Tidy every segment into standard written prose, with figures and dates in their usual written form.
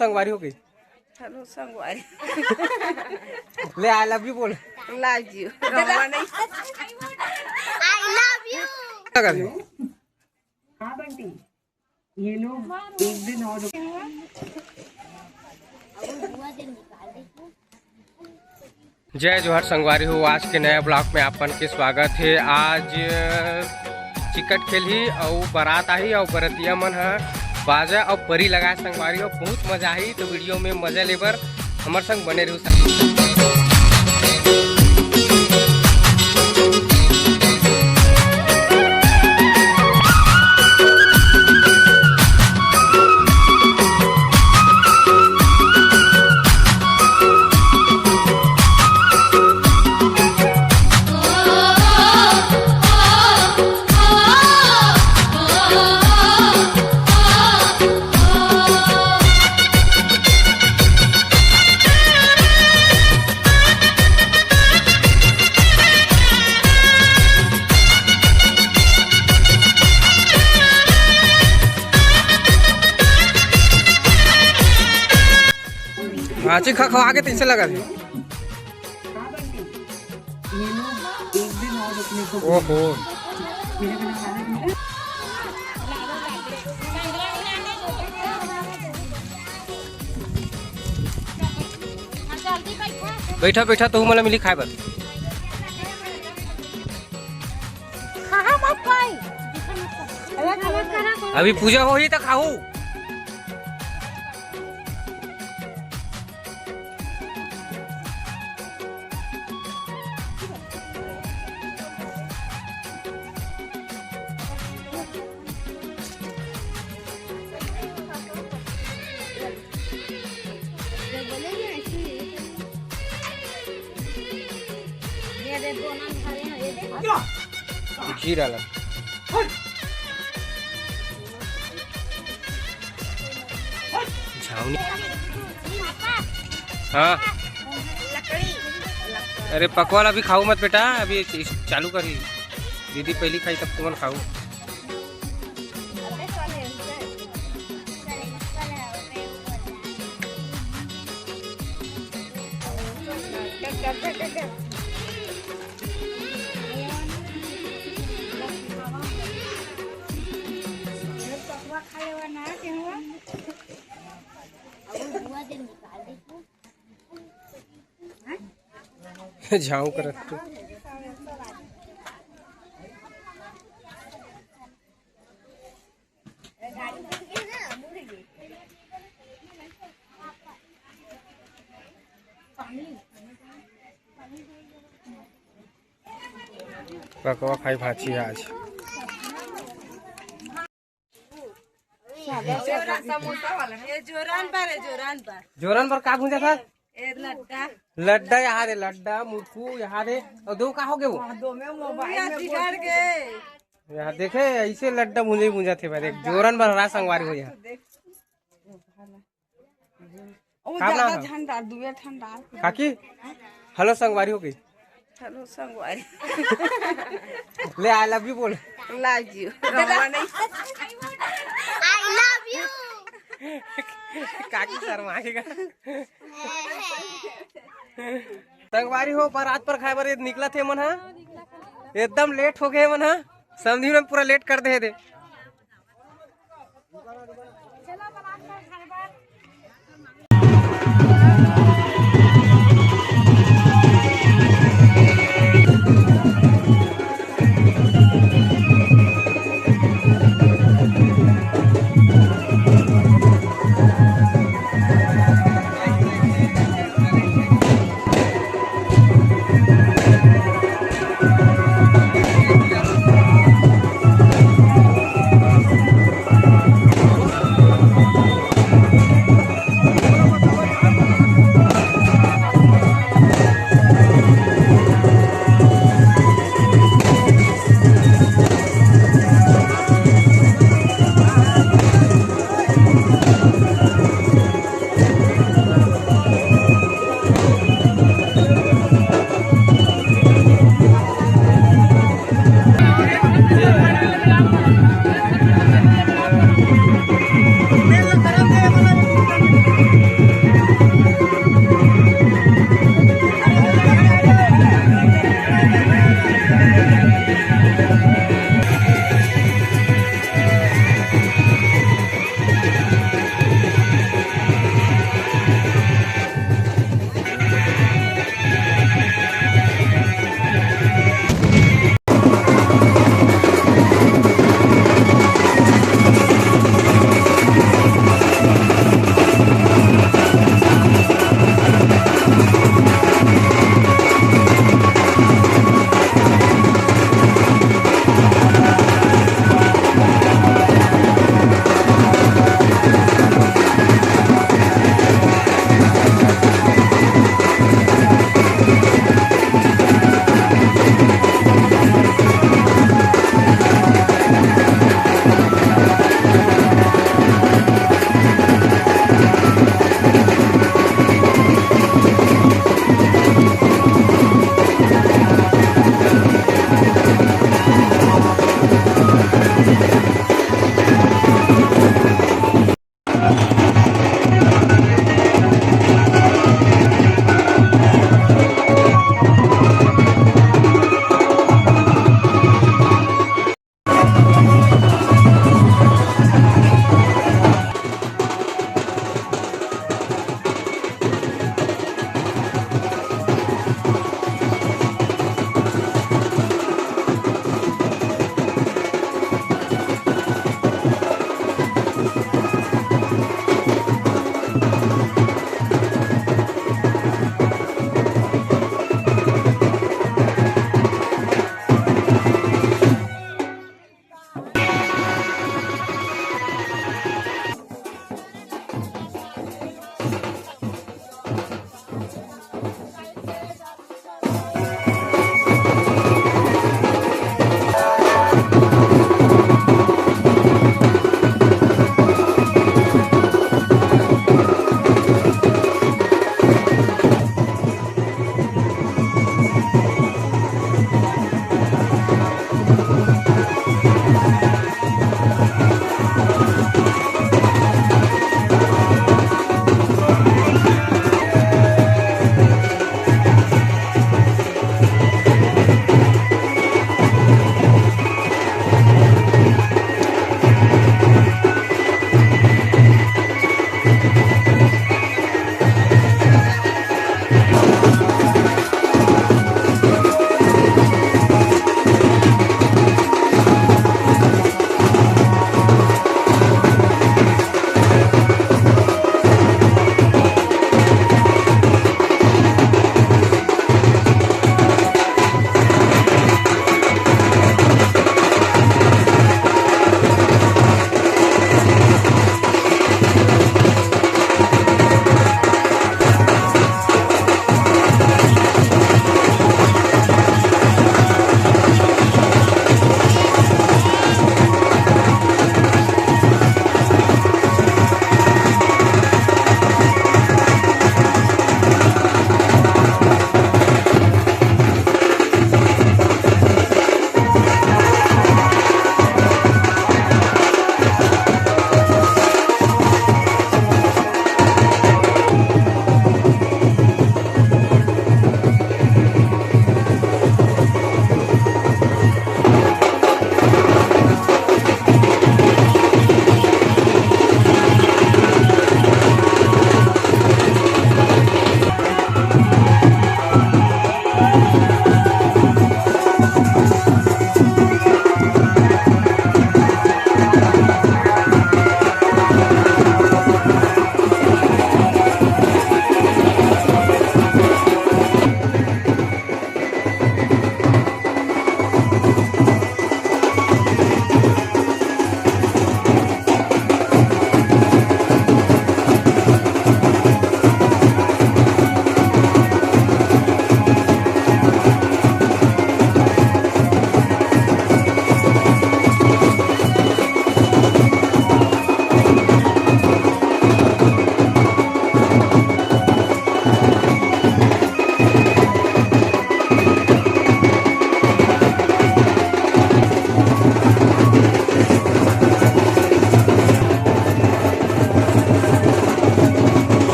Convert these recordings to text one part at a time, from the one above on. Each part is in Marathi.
संगवारी हो गई। हेलो संगवारी। ले आई लव यू बोल। लव यू। I love you. क्या कर रहे हो? हाँ बंटी, ये लोग एक दिन और जय जोहर संगवारी हो। आज के नए ब्लॉग में आपन के स्वागत है। आज चिकट खेली और बारात आई और बरतिया मन है बाजा और परी लगाए संगवारी और बहुत मजा आई। तो वीडियो में मजा लेबर हमारे संग बने रहो। भाजी खा खवा के तीसरे लगा थे। ओहो बैठा बैठा तो मला मिली खाए बर। अभी पूजा हो ही तो खाऊ। जीरा ला झावनी। हाँ अरे पकवान अभी खाऊ मत बेटा, अभी चालू करी। दीदी पहली खाई तब तुम खाऊ। झाऊ करत तो पकवा खाई भाची आज। जोरन पर का भूंजा था? लड्डा लड्डा यहाँ दे, लड्डा मुरकू यहाँ दे। और दो का हो गए वो? यहाँ देखे ऐसे लड्डा मुझे मुझा थे भाई। जोरन भर रहा संगवारी हो यहाँ। ठंडा दुए ठंडा काकी हेलो संगवारी हो गई। हेलो संगवारी। ले आई लव यू बोल। लव यू। I love you. काकी शर्माएगा। संगवारी हो बारात पर खाए बर निकला थे मन हा। एकदम लेट हो गए मन हा। समझी में पूरा लेट कर दे।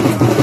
है।